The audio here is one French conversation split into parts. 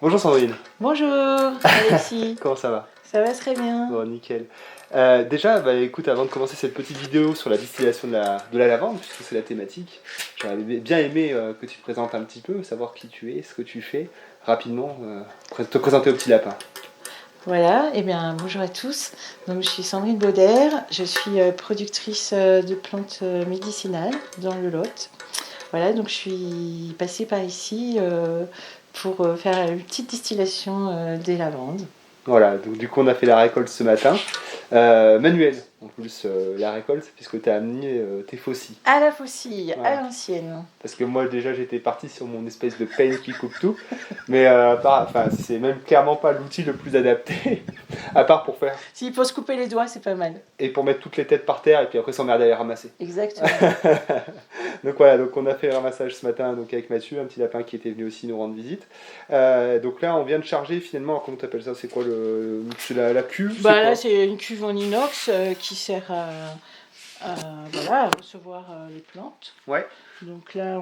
Bonjour Sandrine. Bonjour Alexis. Comment ça va? Ça va très bien. Bon, nickel. Déjà, écoute, avant de commencer cette petite vidéo sur la distillation de la lavande, puisque c'est la thématique, j'aurais bien aimé que tu te présentes un petit peu, savoir qui tu es, ce que tu fais, rapidement, te présenter au petit lapin. Voilà, et bien bonjour à tous. Donc, je suis Sandrine Bauder, je suis productrice de plantes médicinales dans le Lot. Voilà, donc je suis passée par ici pour faire une petite distillation des lavandes. Voilà, donc du coup on a fait la récolte ce matin, manuelle en plus la récolte, puisque tu as amené tes faucilles. À la faucille, Voilà. à l'ancienne. Parce que moi déjà j'étais parti sur mon espèce de peigne qui coupe tout, mais c'est même clairement pas l'outil le plus adapté, à part pour faire, S'il faut se couper les doigts, c'est pas mal. et pour mettre toutes les têtes par terre et puis après s'emmerder à les ramasser. Exactement. Donc voilà, donc on a fait le ramassage ce matin donc avec Mathieu, un petit lapin qui était venu aussi nous rendre visite. Donc là on vient de charger finalement, comment t'appelles ça, c'est quoi la cuve? Là c'est une cuve en inox qui sert à recevoir les plantes. Ouais. Donc là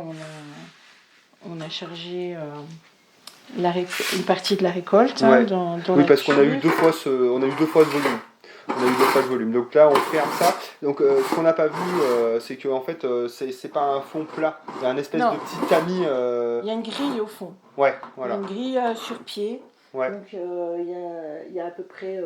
on a chargé une partie de la récolte Ouais. dans Oui, la parce qu'on a eu cuve. deux fois ce volume. Donc là, on ferme ça. Donc, ce qu'on n'a pas vu, c'est que en fait, c'est pas un fond plat. Il y a un espèce de petit tamis. Il y a une grille au fond. Ouais, voilà. Il y a une grille sur pied. Ouais. Donc il y a à peu près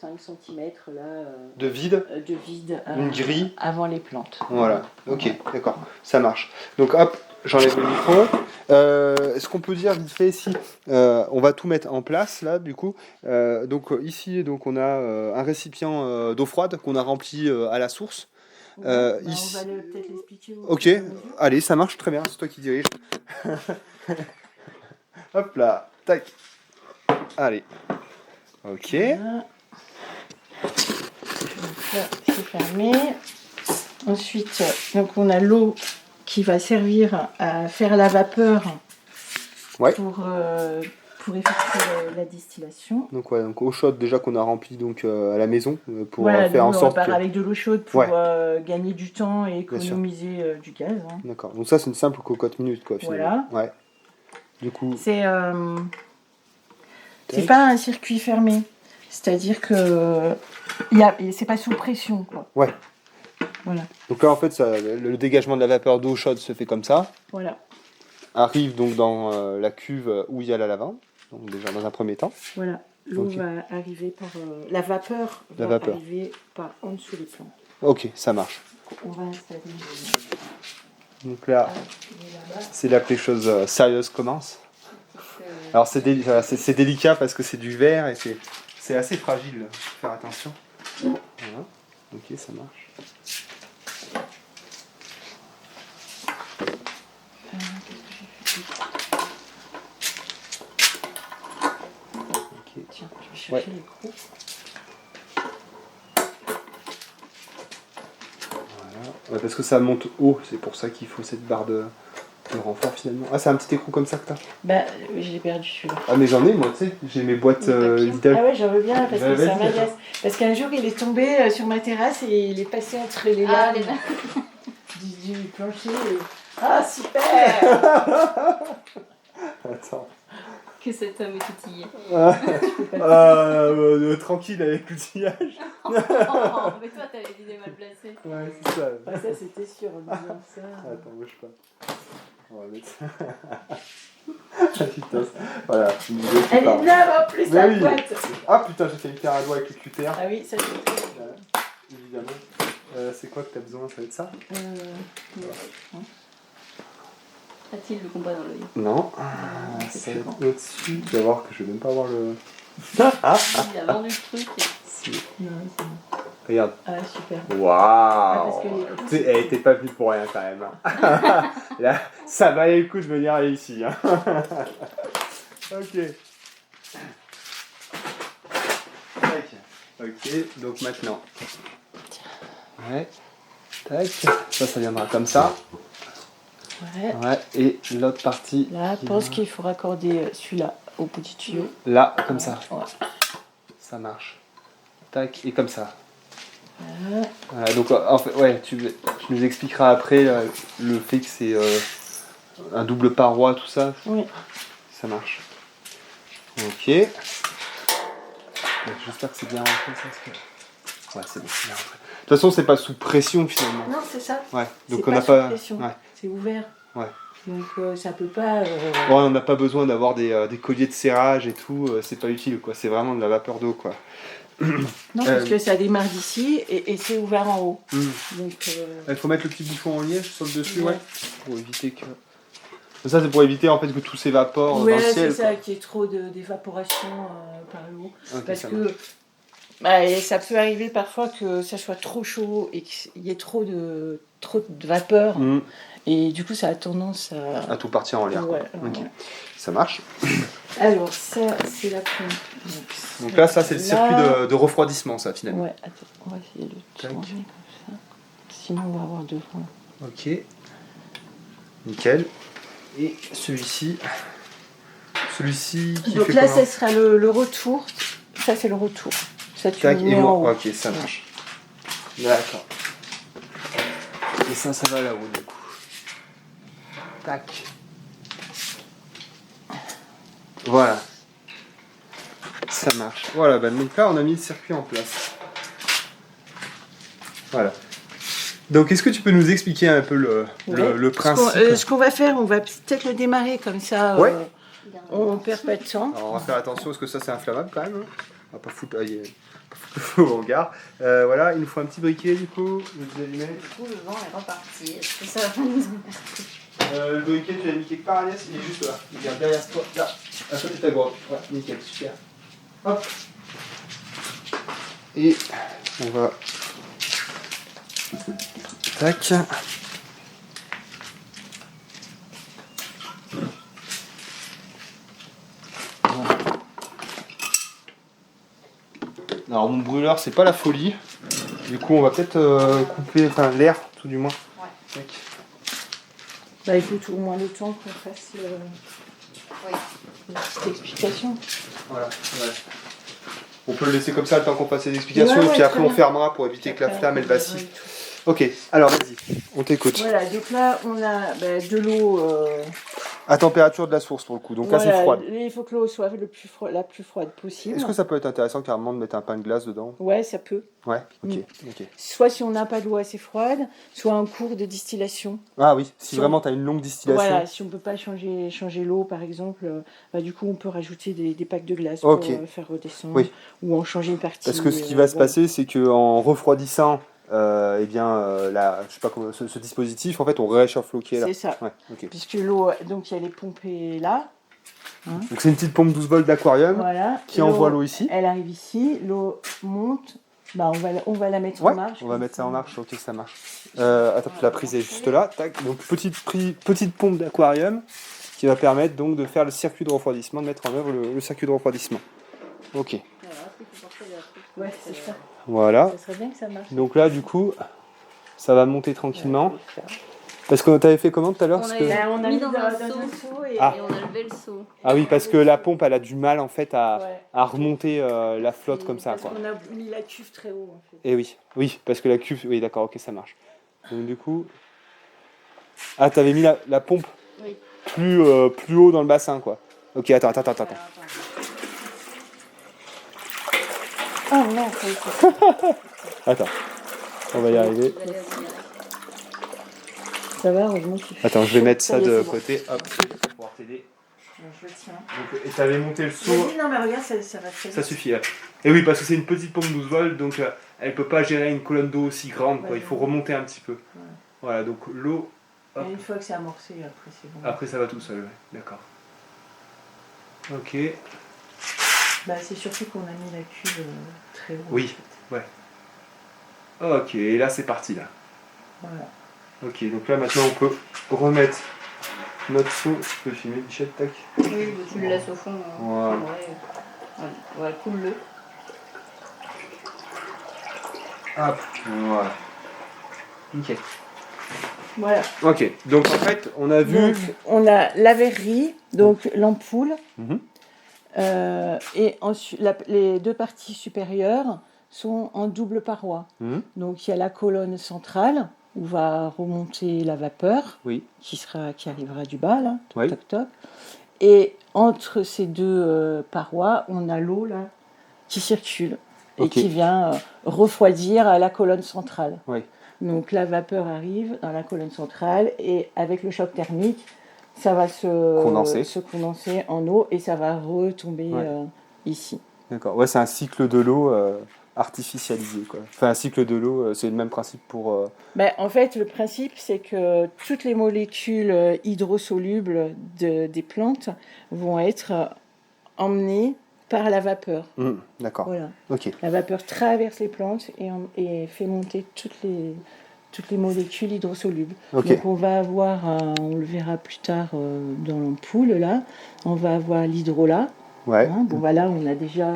5 cm là. De vide. De vide. Une grille. Avant les plantes. Voilà. Ok, d'accord. Ça marche. Donc hop, j'enlève le micro. Ce qu'on peut dire vite fait ici, on va tout mettre en place là du coup. Donc ici, donc on a un récipient d'eau froide qu'on a rempli à la source. On va Ici... peut-être l'expliquer. Ok, allez, ça marche très bien, c'est toi qui dirige. Hop là, tac. Allez. Ok. Voilà. Donc là, c'est fermé. Ensuite, donc on a l'eau qui va servir à faire la vapeur pour effectuer la distillation. Donc eau chaude déjà qu'on a remplie donc à la maison pour faire en sorte on part avec de l'eau chaude pour gagner du temps et économiser du gaz. Hein. D'accord. Donc ça c'est une simple cocotte minute quoi finalement. Voilà. Ouais. Du coup. C'est pas un circuit fermé. C'est-à-dire que c'est pas sous pression quoi. Ouais. Voilà. Donc là en fait le dégagement de la vapeur d'eau chaude se fait comme ça. Voilà. Arrive donc dans la cuve où il y a la lavande. Donc déjà dans un premier temps. Voilà. L'eau va arriver par la vapeur arriver par en dessous des plantes. Ok, ça marche. On va installer. Donc là, c'est là que les choses sérieuses commencent. Alors c'est délicat parce que c'est du verre et c'est assez fragile. Faut faire attention. Voilà. Ok, ça marche. Tiens, je vais chercher les crocs. Voilà. Parce que ça monte haut, c'est pour ça qu'il faut cette barre de renfort finalement. Ah, c'est un petit écrou comme ça que t'as? Je l'ai perdu celui-là. Ah, mais j'en ai moi, tu sais, j'ai mes boîtes Lidl. Ah ouais, j'en veux bien parce que ça m'agace. Parce qu'un jour il est tombé sur ma terrasse et il est passé entre les lames du plancher. Ah, super. Attends. Que cet homme est outillé. Tranquille avec l'outillage. Oh, mais toi, t'avais l'idée mal placée. Ouais, c'est ça. Ah, ça, c'était sûr en disant ça. Attends, bouge pas. On va mettre ça. Putain, voilà. Elle est là en plus, la boîte. Ah putain, j'ai fait une pierre à doigt avec le cutter. Ah oui, ça c'est très bien. Évidemment. C'est quoi que t'as besoin? Ça va être ça? A-t-il le combat dans l'œil? Non. Ça va être au-dessus. Tu vas voir que je vais même pas avoir le. Il a vendu le truc. Si. Non, c'est bon. Regarde. Ah, super. Waouh! Parce T'es pas venu pour rien quand même. Là, ça valait le coup de venir ici. Hein. Ok. Ok, donc maintenant. Ouais. Tac. Ça viendra comme ça. Ouais. Et l'autre partie. Là, je pense qu'il faut raccorder celui-là au petit tuyau. Là, comme ça. Ouais. Ça marche. Tac, et comme ça. Voilà, donc en fait, tu nous expliqueras après le fait que c'est un double paroi, tout ça. Oui. Ça marche. Ok. J'espère que c'est bien rentré ça. Ouais, c'est bon, c'est bien rentré. De toute façon, c'est pas sous pression finalement. Non, c'est ça. Ouais, donc C'est on n'a sous pas. pression. Ouais. C'est ouvert. Ouais. Donc ça peut pas. Ouais, on n'a pas besoin d'avoir des colliers de serrage et tout, c'est pas utile quoi, c'est vraiment de la vapeur d'eau quoi. Non, parce que ça démarre d'ici et c'est ouvert en haut. Donc, Il faut mettre le petit bouchon en liège sur le dessus, Ouais. ouais. Pour éviter que. Ça, c'est pour éviter en fait que tout s'évapore dans ouais, le ciel. c'est ça, qu'il y ait trop d'évaporation par l'eau. Quoi. Ok, Parce ça que marche. et ça peut arriver parfois que ça soit trop chaud et qu'il y ait trop de vapeur. Et du coup, ça a tendance À tout partir en l'air. Ouais, Quoi. Ok. ouais. Ça marche. Alors, ça, c'est la pompe. Donc là, ça, c'est le circuit de refroidissement, ça, finalement. Ouais, attends, on va essayer de le Tac. tourner comme ça. Sinon, on va avoir deux points. Ok. Nickel. Et celui-ci. Celui-ci qui Donc fait là, comment ça sera le retour. Ça, c'est le retour. Ça, tu Tac, le et mets en moi. haut. Ok, ça marche. D'accord. Et ça va là-haut, du coup. Tac. Voilà. Ça marche. Voilà, bah, donc là, on a mis le circuit en place. Voilà. Donc, est-ce que tu peux nous expliquer un peu le principe Ce qu'on va faire, on va peut-être le démarrer comme ça. Ouais. On ne perd pas de temps. Alors, on va faire attention parce que ça, c'est inflammable quand même. Hein. On va pas foutre, pas foutre le feu au regard. Voilà, il nous faut un petit briquet du coup. Vous allumez. Du coup, le vent est reparti. Est-ce que ça va pas nous embêter? Le briquet, tu l'as mis quelque part, Agnès, il est juste là. Regarde, derrière toi, là. À côté de ta gorge. Ouais, nickel, super. Hop. Et on va. Tac. Alors mon brûleur c'est pas la folie. Du coup on va peut-être couper l'air tout du moins. Ouais. Tac. Bah, il faut au moins le temps qu'on fasse Oui. une petite explication. Voilà. Ouais. On peut le laisser comme ça le temps qu'on fasse les explications Ouais, et puis après très on bien. fermera pour éviter que la Après, flamme elle on verra vacille. et tout. Ok, alors vas-y, on t'écoute. Voilà, donc là, on a de l'eau. À température de la source pour le coup, donc là c'est froide. Il faut que l'eau soit la plus froide possible. Est-ce que ça peut être intéressant carrément de mettre un pain de glace dedans? Ouais, ça peut. Ouais, ok. Soit si on n'a pas d'eau assez froide, soit un cours de distillation. Ah oui, si Si vraiment tu as une longue distillation. Voilà, si on ne peut pas changer l'eau, par exemple, du coup, on peut rajouter des packs de glace Ok. pour faire redescendre. Oui. Ou en changer une partie. Parce que ce qui va se voilà. passer, c'est qu'en refroidissant je sais pas comment, ce dispositif, en fait, on réchauffe l'eau qui est là. C'est ça. Ouais, ok. Puisque l'eau, donc il y a les pompées là. Donc c'est une petite pompe 12 volts d'aquarium Voilà. qui envoie l'eau ici. Elle arrive ici, l'eau monte. Bah, on va la mettre Ouais, en marche. on va mettre ça en marche, ok, ça marche. Attends, la prise est juste là. Tac. Donc petite pompe d'aquarium qui va permettre donc de faire le circuit de refroidissement, de mettre en œuvre le circuit de refroidissement. Ok. Ouais, c'est ça. Voilà. Ça serait bien que ça marche. Donc là, du coup, ça va monter tranquillement. Parce que t'avais fait comment tout à l'heure? On Parce a que- eu- On a mis mis dans dans un un seau. seau et, Ah. Et on a levé le seau. Ah oui, parce que la pompe, elle a du mal en fait à Ouais. remonter la flotte comme ça. Parce Quoi. qu'on a mis la cuve très haut en fait. Et oui, parce que la cuve, oui, d'accord, ok, ça marche. Donc du coup, ah, t'avais mis la pompe Oui. plus haut dans le bassin, quoi. Ok, attends. Oh non, ça y est. Attends, on va y arriver. Vous allez direct. Ça va, heureusement qu'il fait Attends, je vais chaud. mettre ça y est, de c'est bon. côté, hop, pour pouvoir t'aider. Je le tiens. Donc, et t'avais monté le seau, Vas-y, non mais regarde, ça va très ça vite. suffit. Là. Et oui, parce que c'est une petite pompe 12 volts, donc elle peut pas gérer une colonne d'eau aussi grande, quoi. Ouais, Il faut remonter un petit peu. Voilà, donc l'eau, Et une fois que c'est amorcé, après c'est bon. après ça va tout seul, ouais. D'accord. Ok. Bah, c'est surtout qu'on a mis la cuve très haut. Oui. en fait. Ok, et là c'est parti là. Voilà. Ok, donc là maintenant on peut remettre notre seau. Tu peux le filmer, Michel, tac. Oui, tu le laisses au fond. Voilà. Voilà, coule-le. Hop, voilà. Nickel. Voilà. Ok, donc en fait on a vu. Donc, on a la verrerie, donc l'ampoule, Mhm. et ensuite les deux parties supérieures sont en double paroi. Mhm. Donc il y a la colonne centrale où va remonter la vapeur Oui. qui arrivera du bas là, Oui. toc toc. Et entre ces deux parois, on a l'eau là qui circule et Ok. qui vient refroidir à la colonne centrale. Oui. Donc la vapeur arrive dans la colonne centrale et avec le choc thermique, ça va se condenser en eau et ça va retomber Ouais. ici. D'accord. Ouais, c'est un cycle de l'eau artificialisé, quoi. Enfin, un cycle de l'eau, c'est le même principe pour. Ben, en fait, le principe, c'est que toutes les molécules hydrosolubles des plantes vont être emmenées par la vapeur. D'accord. Voilà. Ok. La vapeur traverse les plantes et fait monter toutes les molécules hydrosolubles. Ok. Donc on va avoir, on le verra plus tard dans l'ampoule, là, on va avoir l'hydrolat. Ouais. Hein, bon voilà, on a déjà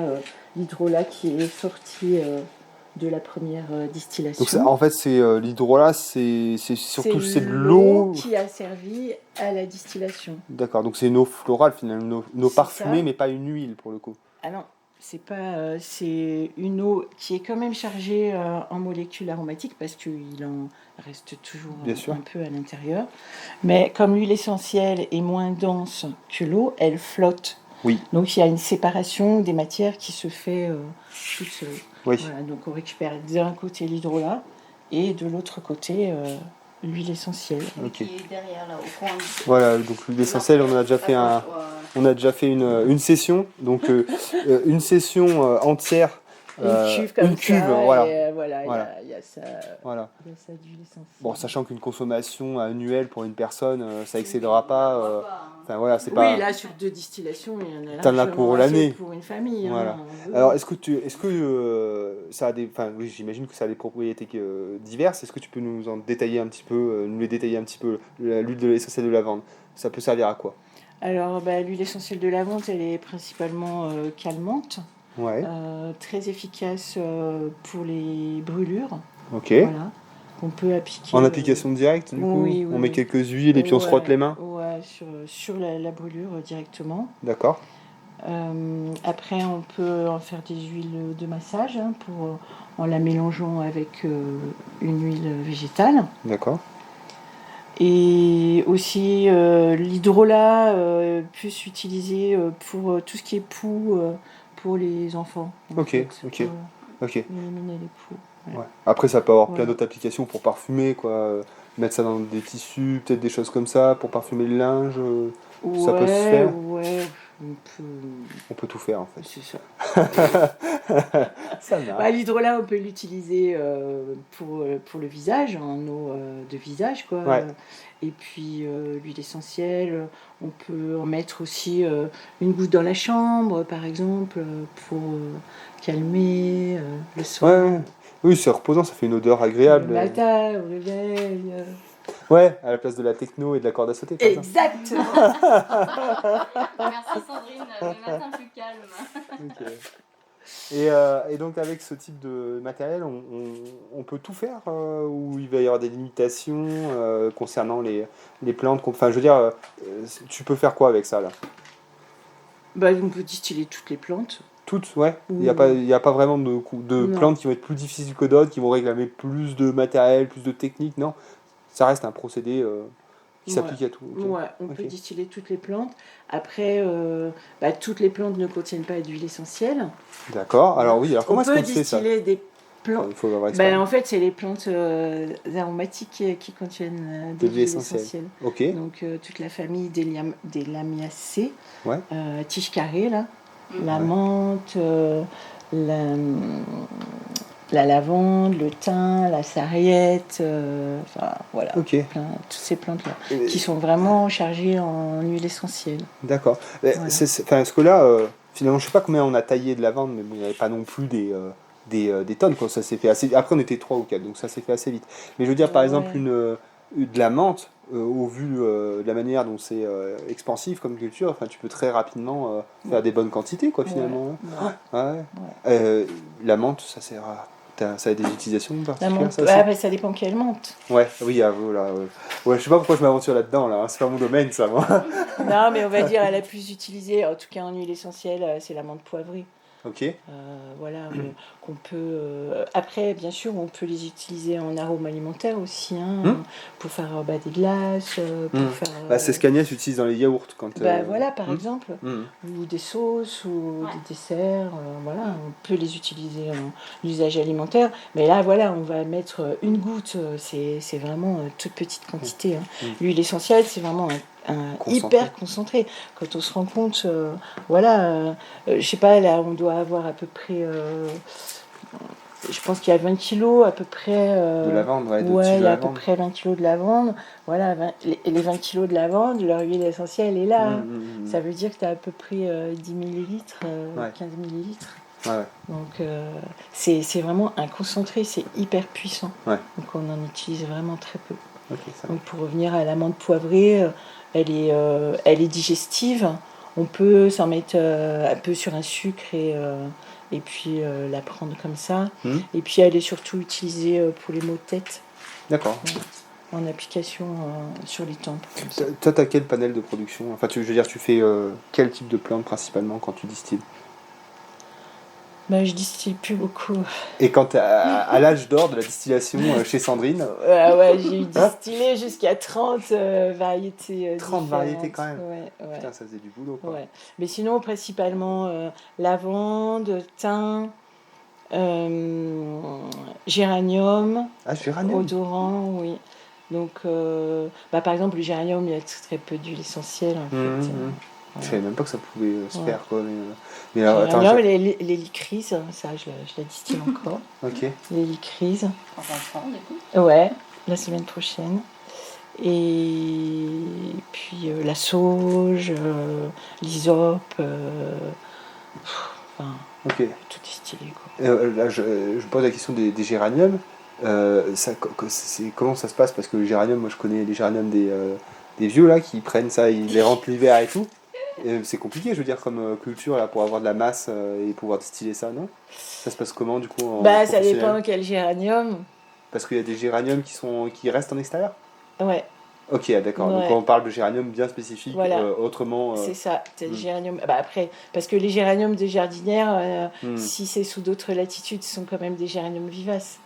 l'hydrolat qui est sorti de la première distillation. Donc, en fait, c'est l'hydrolat, c'est surtout c'est de l'eau. qui a servi à la distillation. D'accord. Donc, c'est une eau florale, finalement, une eau C'est parfumée, ça. mais pas une huile pour le coup. Ah non, c'est pas, c'est une eau qui est quand même chargée en molécules aromatiques parce qu'il en reste toujours Bien sûr. un peu à l'intérieur. Mais comme l'huile essentielle est moins dense que l'eau, elle flotte. Oui. Donc il y a une séparation des matières qui se fait toute seule. Oui. Voilà, donc on récupère d'un côté l'hydrolat et de l'autre côté l'huile essentielle. Ok. Qui est derrière là, au coin. Voilà. Donc, l'huile essentielle, on a déjà fait on a déjà fait une session. Donc, une session entière. Une cuve comme une cuve, ça, voilà. et voilà, Voilà. il y a ça, Voilà. il y a ça d'huile essentielle. Bon, sachant qu'une consommation annuelle pour une personne, ça excédera pas. Enfin voilà, c'est Oui, pas. là sur 2 distillations, il y en a T'en as largement pour assez l'année. pour une famille. Voilà. Hein. Alors, est-ce que ça a des, enfin oui, j'imagine que ça a des propriétés diverses. Est-ce que tu peux nous en détailler un petit peu, nous les détailler un petit peu, l'huile de l'essentiel de lavande, ça peut servir à quoi? Alors, l'huile essentielle de lavande, elle est principalement calmante, Ouais. très efficace pour les brûlures. Ok. Voilà, qu'on peut appliquer. En application directe, du coup, oui, on met oui. quelques huiles et puis on se frotte les mains. Ouais, sur la brûlure directement. D'accord. Après, on peut en faire des huiles de massage en la mélangeant avec une huile végétale. D'accord. Et aussi, l'hydrolat peut s'utiliser pour tout ce qui est poux pour les enfants. Ok, ok. Pour Ok. éliminer les poux. Ouais. Ouais. Après, ça peut avoir plein Voilà. d'autres applications pour parfumer, quoi. Mettre ça dans des tissus, peut-être des choses comme ça, pour parfumer le linge. Ça peut se faire. Ouais, On peut tout faire, en fait. c'est ça. Ça marche. L'hydrolat, on peut l'utiliser pour le visage, en eau de visage, quoi. Ouais. Et puis l'huile essentielle, on peut en mettre aussi une goutte dans la chambre, par exemple, pour calmer le soir. Ouais. Oui, c'est reposant, ça fait une odeur agréable. Le matin, au réveil. Ouais, à la place de la techno et de la corde à sauter, par exemple. Exactement. Merci Sandrine, le matin plus calme. Ok. Et donc avec ce type de matériel, on peut tout faire ou il va y avoir des limitations concernant les plantes enfin, je veux dire, tu peux faire quoi avec ça, là? On peut distiller toutes les plantes. Toutes, ouais. Il Oui. n'y a pas vraiment de Non. plantes qui vont être plus difficiles que d'autres, qui vont réclamer plus de matériel, plus de technique, non. Ça reste un procédé qui s'applique à tout. Ok. Ouais, on peut Ok. distiller toutes les plantes. Après, toutes les plantes ne contiennent pas d'huile essentielle. D'accord. Alors oui, alors comment On est-ce qu'on peut le fait ça? distiller des plantes. Il faut avoir expérience. En fait, c'est les plantes aromatiques qui contiennent De de l'huile l'huile essentielle. essentielle. Ok. Donc, toute la famille des Lamiacées, Ouais. tige carrée, là, la menthe, la lavande, le thym, la sarriette, enfin voilà, Ok. toutes ces plantes-là, qui sont vraiment chargées en huile essentielle. D'accord. Voilà. Parce que là, finalement, je sais pas combien on a taillé de lavande, mais bon, il n'y avait pas non plus des tonnes, quoi. Ça s'est fait assez. Après, on était 3 ou 4, donc ça s'est fait assez vite. Mais je veux dire, par Ouais. exemple, de la menthe, au vu de la manière dont c'est expansif comme culture, enfin, tu peux très rapidement faire des bonnes quantités, quoi, finalement. Ouais. Ouais. La menthe, ça sert à. Ça a des utilisations La particulières, menthe, ça aussi ça dépend quelle menthe. Ouais, oui, voilà. Ouais, je sais pas pourquoi je m'aventure là-dedans, là. Hein. C'est pas mon domaine, ça, moi. Non, mais on va dire la plus utilisée, en tout cas en huile essentielle, c'est la menthe poivrée. Ok. Voilà, qu'on peut. Après, bien sûr, on peut les utiliser en arôme alimentaire aussi, hein, pour faire des glaces, pour faire. Bah, c'est ce qu'Agnès utilise dans les yaourts quand. Voilà, par exemple, Hmm. ou des sauces, ou Ouais. des desserts. Voilà, on peut les utiliser en usage alimentaire. Mais là, voilà, on va mettre une goutte. C'est vraiment toute petite quantité, hein. Mm. L'huile essentielle, c'est vraiment un Concentré. hyper concentré. Quand on se rend compte, voilà, je sais pas, là, on doit avoir à peu près. Je pense qu'il y a 20 kilos à peu près. De lavande, ouais, de Ouais, tiges il de y a à peu lavande. près 20 kilos de lavande. Voilà, les 20 kilos de lavande, leur huile essentielle est là, hein. Ça veut dire que tu as à peu près 10 millilitres, Ouais. 15 millilitres. Ouais. Donc c'est vraiment un concentré, c'est hyper puissant. Ouais. Donc on en utilise vraiment très peu. Ok, ça Donc pour revenir à l'amande poivrée, elle est digestive. On peut s'en mettre un peu sur un sucre et puis la prendre comme ça. Et puis elle est surtout utilisée pour les maux de tête, D'accord. en application sur les tempes. Comme ça. Toi, t'as quel panel de production? Enfin, je veux dire, tu fais quel type de plantes principalement quand tu distilles? Bah, je distille plus beaucoup. Et quand t'es à l'âge d'or de la distillation chez Sandrine, Ouais, j'ai distillé jusqu'à 30 variétés 30 variétés quand même. Ouais. Putain, ça faisait du boulot, quoi. Ouais. Mais sinon, principalement lavande, thym, géranium, Ah, géranium. odorant, oui. Donc, par exemple, le géranium, il y a très peu d'huile essentielle, en fait. Je savais même pas que ça pouvait se Ouais. faire, quoi. Mais alors, attends, Géranium, les lycrises, ça, je la distille encore. Ok. Les lycrises. On va le prendre, du coup. Ouais, la semaine prochaine. Et puis la sauge, l'hysope, enfin, Ok. tout distillé, quoi. Là, je me pose la question des géraniums. Comment ça se passe? Parce que le géranium, moi je connais les géraniums des vieux là qui prennent ça, ils les rentrent l'hiver et tout. C'est compliqué, je veux dire, comme culture là, pour avoir de la masse et pouvoir distiller ça, non? Ça se passe comment du coup en Ça professionnel? dépend quel géranium. Parce qu'il y a des géraniums qui restent en extérieur? Ouais, Ok, d'accord. Ouais. Donc on parle de géranium bien spécifique, Voilà. autrement. c'est ça. T'as le géranium. Après, parce que les géraniums de jardinière, si c'est sous d'autres latitudes, ce sont quand même des géraniums vivaces.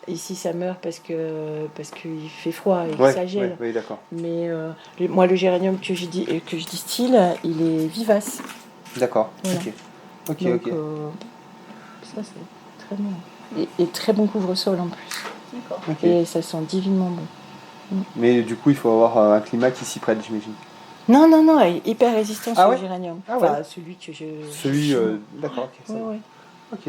Ici, ça meurt parce qu'il fait froid et que ça gèle. Ouais, d'accord. Mais moi, le géranium que je distille, il est vivace. D'accord. Voilà. Ok. Donc, ça, c'est très bon. Et très bon couvre-sol en plus. D'accord. Ok. Et ça sent divinement bon. Mais du coup, il faut avoir un climat qui s'y prête, j'imagine. Non, il est hyper résistant Ah sur ouais le géranium. Ah ouais. Enfin, celui que je. Celui, d'accord, ok. Ça va. Ouais. Ok.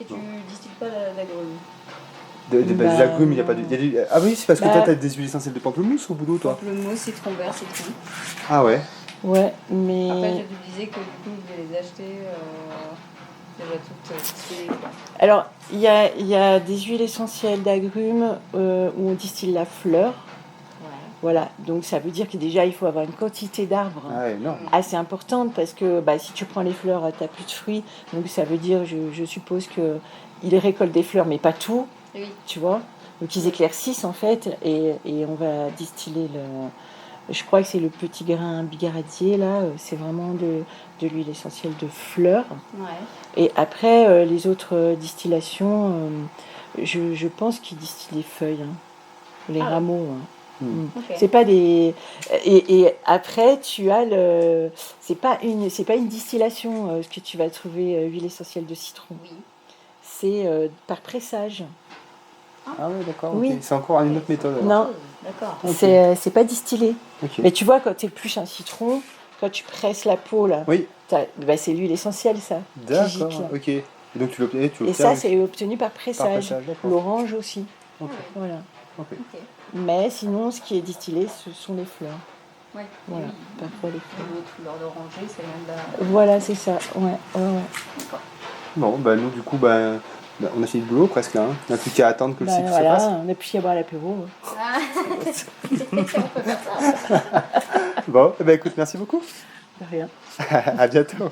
Et tu distilles pas d'agrumes? Des agrumes, il n'y a pas de. Ah oui, c'est parce que toi, Bah- t'as des huiles essentielles de pamplemousse au boulot, toi. Pamplemousse, citron vert, citron. Ah ouais. Ouais, mais. Après, je te disais que du coup, je vais les acheter déjà toutes distillées, quoi. Alors, il y a des huiles essentielles d'agrumes où on distille la fleur. Ouais. Voilà, donc ça veut dire que déjà, il faut avoir une quantité d'arbres Ah ouais, non. assez importante parce que si tu prends les fleurs, tu n'as plus de fruits. Donc ça veut dire, je suppose qu'ils récoltent des fleurs, mais pas tout, Oui. tu vois. Donc ils éclaircissent en fait et on va distiller je crois que c'est le petit grain bigaradier là, c'est vraiment de l'huile essentielle de fleurs. Ouais. Et après, les autres distillations, je pense qu'ils distillent les feuilles, hein, les Ah ouais. rameaux. Hein. Ok. C'est pas des. Et après, tu as le. C'est pas une distillation, ce que tu vas trouver, huile essentielle de citron. Oui. C'est par pressage. Ah ouais, d'accord. Oui. Ok. C'est encore une autre méthode. alors. Non, D'accord. Ok. c'est pas distillé. Ok. Mais tu vois, quand tu épluches un citron, quand tu presses la peau, là, Oui. c'est l'huile essentielle, ça. qui D'accord. gicle. Ok. Et donc tu l'obtiens. Et ça, c'est obtenu par par pressage. pressage, d'accord. L'orange aussi. Ok. Voilà. Ok. Ok. Mais sinon, ce qui est distillé, ce sont les fleurs. Ouais. Voilà, Oui. parfois les fleurs. L'autre couleur d'oranger, c'est même la. Voilà, c'est ça. Ouais. D'accord. Bon, bah nous, du coup, on a fini le boulot presque là. Hein. On n'a plus qu'à attendre que le cycle se Voilà, passe. on a pu y avoir l'apéro. Ah. On peut faire ça. Bon, écoute, merci beaucoup. De rien. À bientôt.